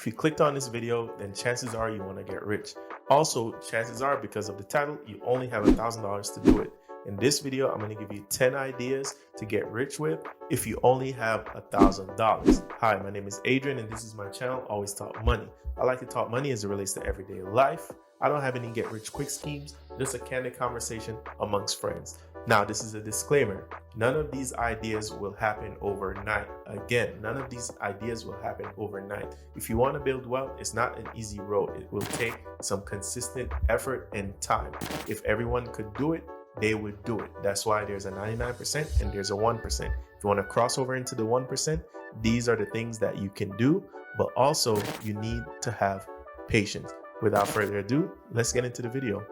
If you clicked on this video, then chances are you want to get rich. Also, chances are because of the title, you only have $1,000 to do it. In this video, I'm going to give you 10 ideas to get rich with if you only have $1,000. Hi, my name is Adrian and this is my channel, Always Talk Money. I like to talk money as it relates to everyday life. I don't have any get rich quick schemes, just a candid conversation amongst friends. Now, this is a disclaimer. None of these ideas will happen overnight. Again, none of these ideas will happen overnight. If you want to build wealth, it's not an easy road. It will take some consistent effort and time. If everyone could do it, they would do it. That's why there's a 99% and there's a 1%. If you want to cross over into the 1%, these are the things that you can do, but also you need to have patience. Without further ado, let's get into the video.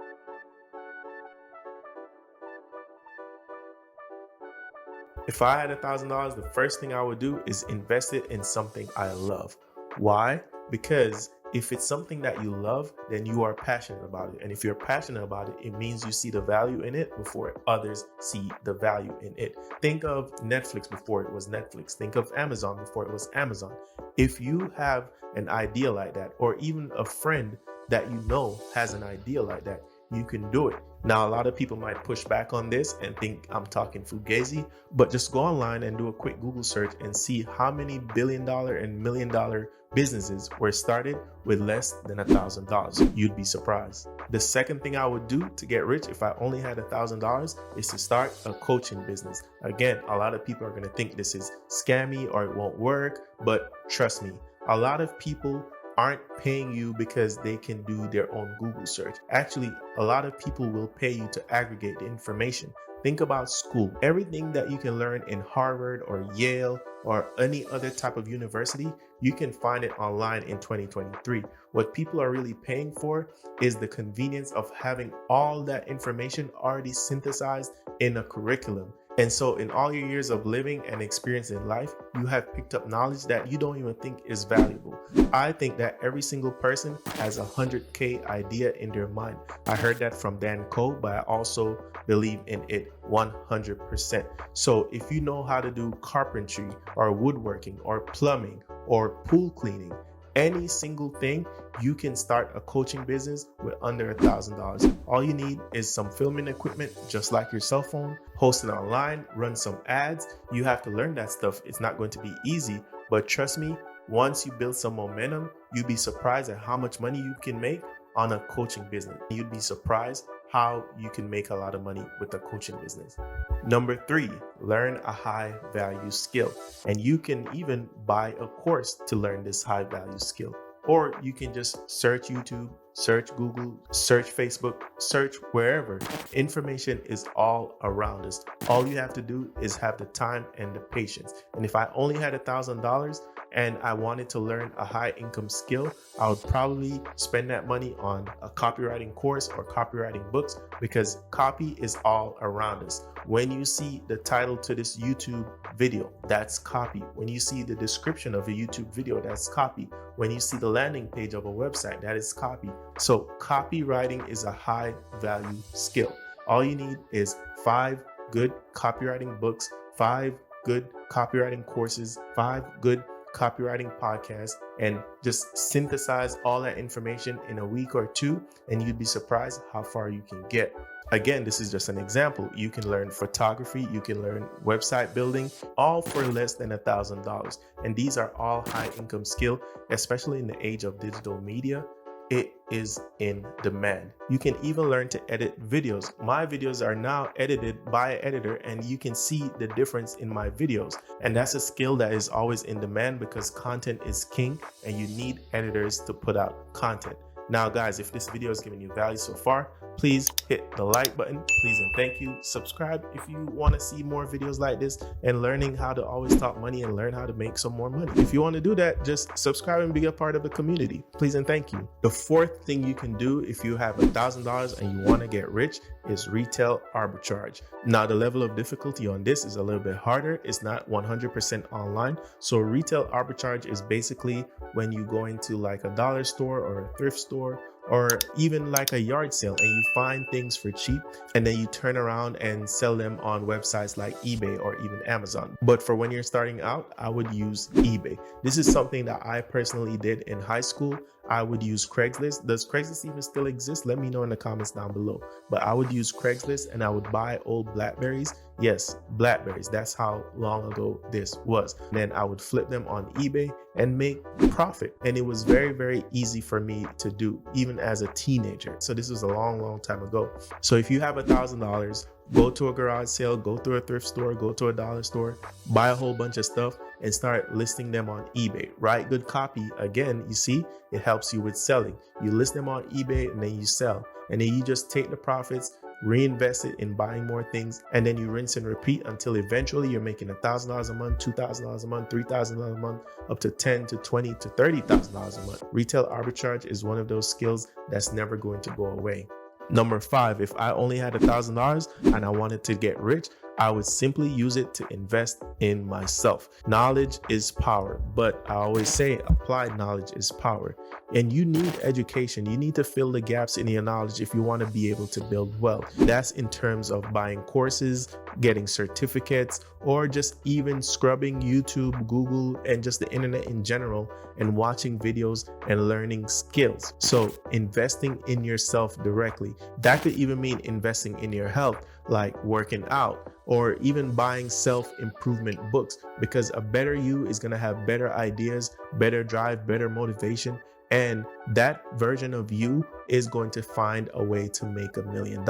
If I had $1,000, the first thing I would do is invest it in something I love. Why? Because if it's something that you love, then you are passionate about it. And if you're passionate about it, it means you see the value in it before others see the value in it. Think of Netflix before it was Netflix. Think of Amazon before it was Amazon. If you have an idea like that, or even a friend that you know has an idea like that, you can do it. Now, a lot of people might push back on this and think I'm talking fugazi, but just go online and do a quick Google search and see how many $1 billion and $1 million businesses were started with less than $1,000. You'd be surprised. The second thing I would do to get rich if I only had $1,000 is to start a coaching business. Again, a lot of people are going to think this is scammy or it won't work, but trust me, a lot of people aren't paying you because they can do their own Google search. Actually, a lot of people will pay you to aggregate the information. Think about school. Everything that you can learn in Harvard or Yale or any other type of university, you can find it online in 2023. What people are really paying for is the convenience of having all that information already synthesized in a curriculum. And so in all your years of living and experience in life, you have picked up knowledge that you don't even think is valuable. I think that every single person has a 100K idea in their mind. I heard that from Dan Coe, but I also believe in it 100%. So if you know how to do carpentry or woodworking or plumbing or pool cleaning, any single thing, you can start a coaching business with under $1,000. All you need is some filming equipment, just like your cell phone, host it online, run some ads. You have to learn that stuff. It's not going to be easy, but trust me, once you build some momentum, you'd be surprised at how much money you can make on a coaching business. You'd be surprised how you can make a lot of money with a coaching business. Number 3, learn a high value skill. And you can even buy a course to learn this high value skill. Or you can just search YouTube, search Google, search Facebook, search wherever. Information is all around us. All you have to do is have the time and the patience. And if I only had $1,000 and I wanted to learn a high income skill, I would probably spend that money on a copywriting course or copywriting books, because copy is all around us. When you see the title to this YouTube video, that's copy. When you see the description of a YouTube video, that's copy. When you see the landing page of a website, that is copy. So copywriting is a high value skill. All you need is 5 good copywriting books, 5 good copywriting courses, 5 good copywriting podcasts, and just synthesize all that information in a week or 2, and you'd be surprised how far you can get. Again, this is just an example. You can learn photography, you can learn website building, all for less than $1,000. And these are all high income skill, especially in the age of digital media. It is in demand. You can even learn to edit videos. My videos are now edited by an editor, and you can see the difference in my videos. And that's a skill that is always in demand because content is king and you need editors to put out content. Now, guys, if this video has given you value so far, please hit the like button, please and thank you. Subscribe if you want to see more videos like this and learning how to always talk money and learn how to make some more money. If you want to do that, just subscribe and be a part of the community. Please and thank you. The fourth thing you can do if you have $1,000 and you want to get rich is retail arbitrage. Now, the level of difficulty on this is a little bit harder. It's not 100% online. So retail arbitrage is basically when you go into like a dollar store or a thrift store or even like a yard sale, and you find things for cheap and then you turn around and sell them on websites like eBay or even Amazon. But for when you're starting out, I would use eBay. This is something that I personally did in high school. I would use Craigslist. Does Craigslist even still exist? Let me know in the comments down below. But I would use Craigslist and I would buy old Blackberries. Yes, Blackberries. That's how long ago this was. And then I would flip them on eBay and make profit. And it was very, very easy for me to do, even as a teenager. So this was a long, long time ago. So if you have $1,000, go to a garage sale, go to a thrift store, go to a dollar store, buy a whole bunch of stuff and start listing them on eBay. Write good copy. Again, you see, it helps you with selling. You list them on eBay and then you sell. And then you just take the profits, reinvest it in buying more things, and then you rinse and repeat until eventually you're making $1,000 a month, $2,000 a month, $3,000 a month, up to $10,000 to $20,000 to $30,000 a month. Retail arbitrage is one of those skills that's never going to go away. Number 5, if I only had $1,000 and I wanted to get rich, I would simply use it to invest in myself. Knowledge is power, but I always say applied knowledge is power. And you need education. You need to fill the gaps in your knowledge if you want to be able to build wealth. That's in terms of buying courses, getting certificates, or just even scrubbing YouTube, Google, and just the internet in general and watching videos and learning skills. So investing in yourself directly. That could even mean investing in your health, like working out, or even buying self-improvement books, because a better you is going to have better ideas, better drive, better motivation. And that version of you is going to find a way to make $1 million.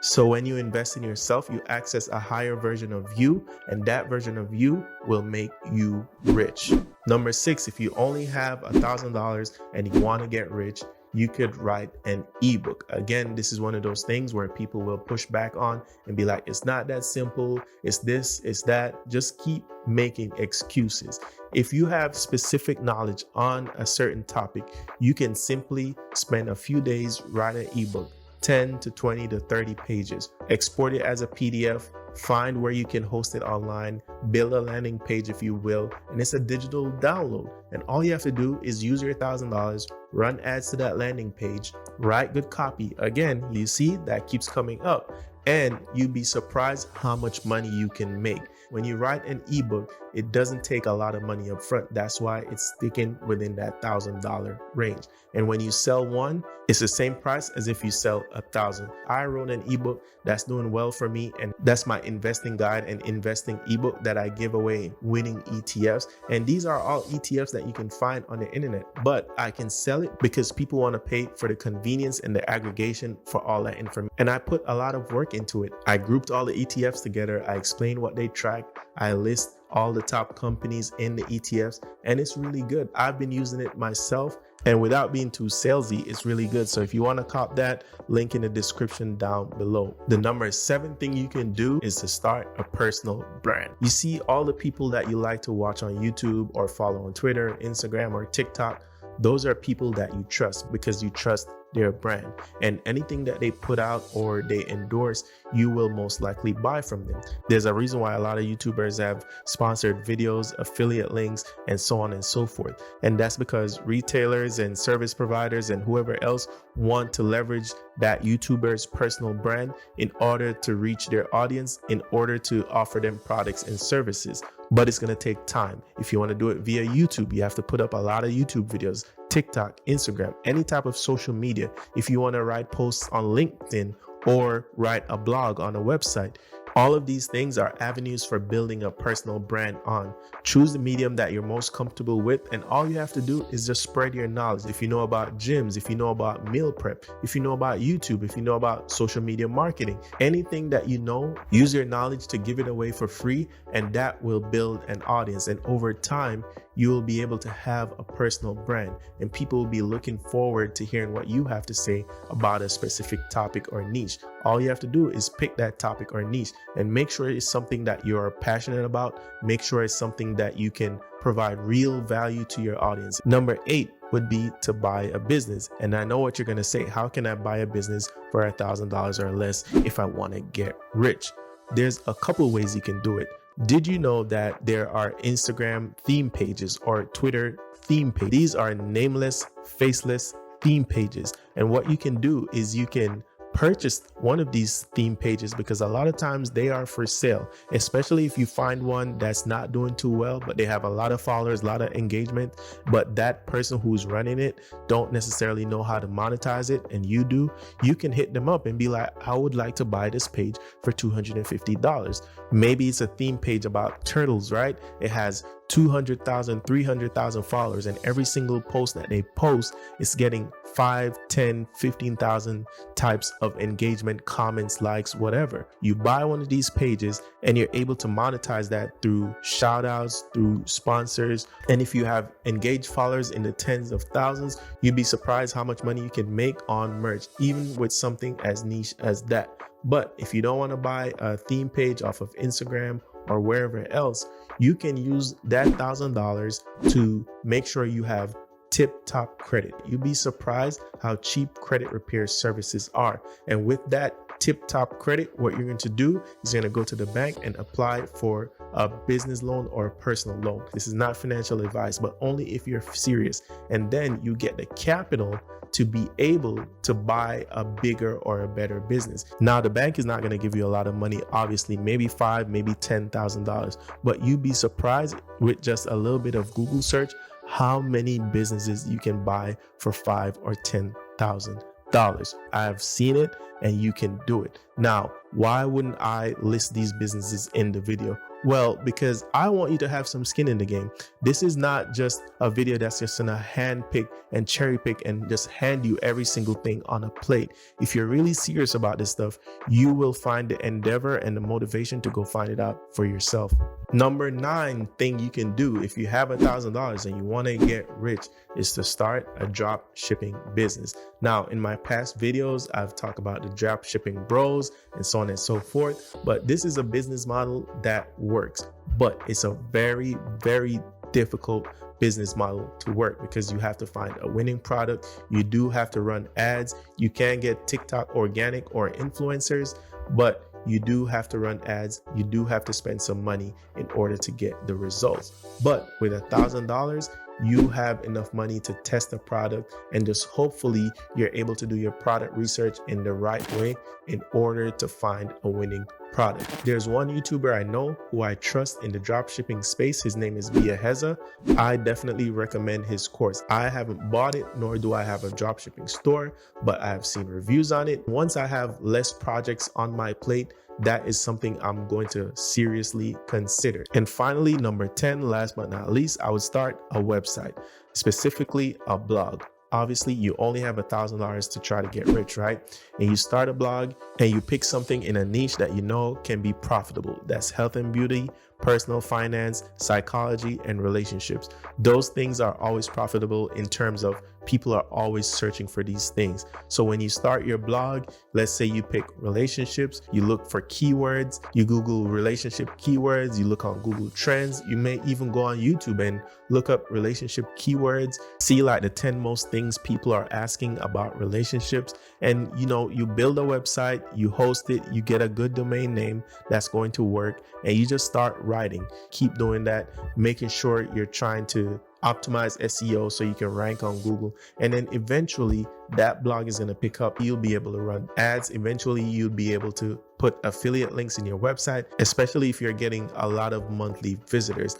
So when you invest in yourself, you access a higher version of you, and that version of you will make you rich. Number 6, if you only have $1,000 and you want to get rich, you could write an ebook. Again, this is one of those things where people will push back on and be like, it's not that simple. It's this, it's that. Just keep making excuses. If you have specific knowledge on a certain topic, you can simply spend a few days, write an ebook, 10 to 20 to 30 pages, export it as a PDF, find where you can host it online, build a landing page if you will, and it's a digital download. And all you have to do is use your $1,000, run ads to that landing page, write good copy. Again, you see that keeps coming up, and you'd be surprised how much money you can make. When you write an ebook, it doesn't take a lot of money up front. That's why it's sticking within that $1,000 range. And when you sell one, it's the same price as if you sell 1,000. I wrote an ebook that's doing well for me, and that's my investing guide and investing ebook that I give away, winning ETFs. And these are all ETFs that you can find on the internet, but I can sell it because people want to pay for the convenience and the aggregation for all that information. And I put a lot of work into it. I grouped all the ETFs together. I explained what they track. I list all the top companies in the ETFs, and it's really good. I've been using it myself, and without being too salesy, it's really good. So if you want to cop that, link in the description down below. The number 7 thing you can do is to start a personal brand. You see all the people that you like to watch on YouTube or follow on Twitter, Instagram, or TikTok. Those are people that you trust because you trust their brand, and anything that they put out or they endorse, you will most likely buy from them. There's a reason why a lot of YouTubers have sponsored videos, affiliate links, and so on and so forth. And that's because retailers and service providers and whoever else want to leverage that YouTuber's personal brand in order to reach their audience, in order to offer them products and services. But it's going to take time. If you want to do it via YouTube, you have to put up a lot of YouTube videos, TikTok, Instagram, any type of social media. If you want to write posts on LinkedIn or write a blog on a website, all of these things are avenues for building a personal brand on. Choose the medium that you're most comfortable with, and all you have to do is just spread your knowledge. If you know about gyms, if you know about meal prep, if you know about YouTube, if you know about social media marketing, anything that you know, use your knowledge to give it away for free, and that will build an audience. And over time, you will be able to have a personal brand, and people will be looking forward to hearing what you have to say about a specific topic or niche. All you have to do is pick that topic or niche and make sure it's something that you're passionate about. Make sure it's something that you can provide real value to your audience. Number 8 would be to buy a business. And I know what you're going to say. How can I buy a business for $1,000 or less if I want to get rich? There's a couple ways you can do it. Did you know that there are Instagram theme pages or Twitter theme pages? These are nameless, faceless theme pages. And what you can do is you can purchase one of these theme pages, because a lot of times they are for sale, especially if you find one that's not doing too well, but they have a lot of followers, a lot of engagement, but that person who's running it don't necessarily know how to monetize it, and you do. You can hit them up and be like, I would like to buy this page for $250. Maybe it's a theme page about turtles, right? It has 200,000, 300,000 followers, and every single post that they post is getting 5, 10, 15,000 types of engagement, comments, likes, whatever. You buy one of these pages and you're able to monetize that through shout outs, through sponsors. And if you have engaged followers in the tens of thousands, you'd be surprised how much money you can make on merch, even with something as niche as that. But if you don't want to buy a theme page off of Instagram or wherever else, you can use that $1,000 to make sure you have tip-top credit. You'd be surprised how cheap credit repair services are. And with that tip-top credit, what you're going to do is you're going to go to the bank and apply for a business loan or a personal loan. This is not financial advice, but only if you're serious. And then you get the capital to be able to buy a bigger or a better business. Now, the bank is not going to give you a lot of money, obviously, maybe $5,000, maybe $10,000, but you'd be surprised with just a little bit of Google search how many businesses you can buy for $5,000 or $10,000. I've seen it, and you can do it. Now, why wouldn't I list these businesses in the video? Well, because I want you to have some skin in the game. This is not just a video that's just gonna hand pick and cherry pick and just hand you every single thing on a plate. If you're really serious about this stuff, you will find the endeavor and the motivation to go find it out for yourself. Number 9 thing you can do if you have $1,000 and you want to get rich is to start a drop shipping business. Now, in my past videos, I've talked about the drop shipping bros and so on and so forth, but this is a business model that works, but it's a very, very difficult business model to work because you have to find a winning product. You do have to run ads. You can get TikTok organic or influencers, but you do have to run ads. You do have to spend some money in order to get the results. But with $1,000, you have enough money to test the product, and just hopefully you're able to do your product research in the right way in order to find a winning product. There's one YouTuber I know who I trust in the dropshipping space. His name is Via Heza. I definitely recommend his course. I haven't bought it, nor do I have a dropshipping store, but I have seen reviews on it. Once I have less projects on my plate, that is something I'm going to seriously consider. And finally, number 10, last but not least, I would start a website, specifically a blog. Obviously, you only have $1,000 to try to get rich, right? And you start a blog and you pick something in a niche that you know can be profitable. That's health and beauty, personal finance, psychology, and relationships. Those things are always profitable in terms of people are always searching for these things. So when you start your blog, let's say you pick relationships, you look for keywords, you Google relationship keywords, you look on Google Trends, you may even go on YouTube and look up relationship keywords, see like the 10 most things people are asking about relationships. And you build a website, you host it, you get a good domain name that's going to work, and you just start writing. Keep doing that, making sure you're trying to optimize SEO so you can rank on Google. And then eventually that blog is going to pick up. You'll be able to run ads. Eventually you'll be able to put affiliate links in your website, especially if you're getting a lot of monthly visitors.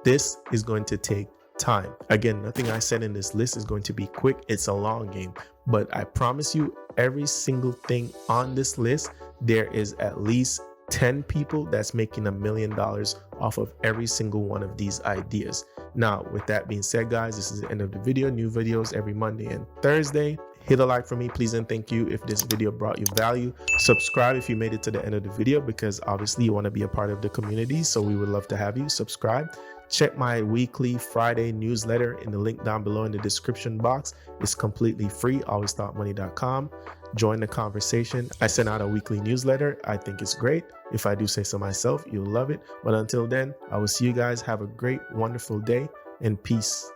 This is going to take time. Again, nothing I said in this list is going to be quick. It's a long game, but I promise you every single thing on this list, there is at least 10 people that's making $1 million off of every single one of these ideas. Now, with that being said, guys, this is the end of the video. New videos every Monday and Thursday. Hit a like for me, please, and thank you if this video brought you value. Subscribe if you made it to the end of the video, because obviously you want to be a part of the community, so we would love to have you. Subscribe. Check my weekly Friday newsletter in the link down below in the description box. It's completely free, alwaystockmoney.com. Join the conversation. I send out a weekly newsletter. I think it's great. If I do say so myself, you'll love it. But until then, I will see you guys. Have a great, wonderful day, and peace.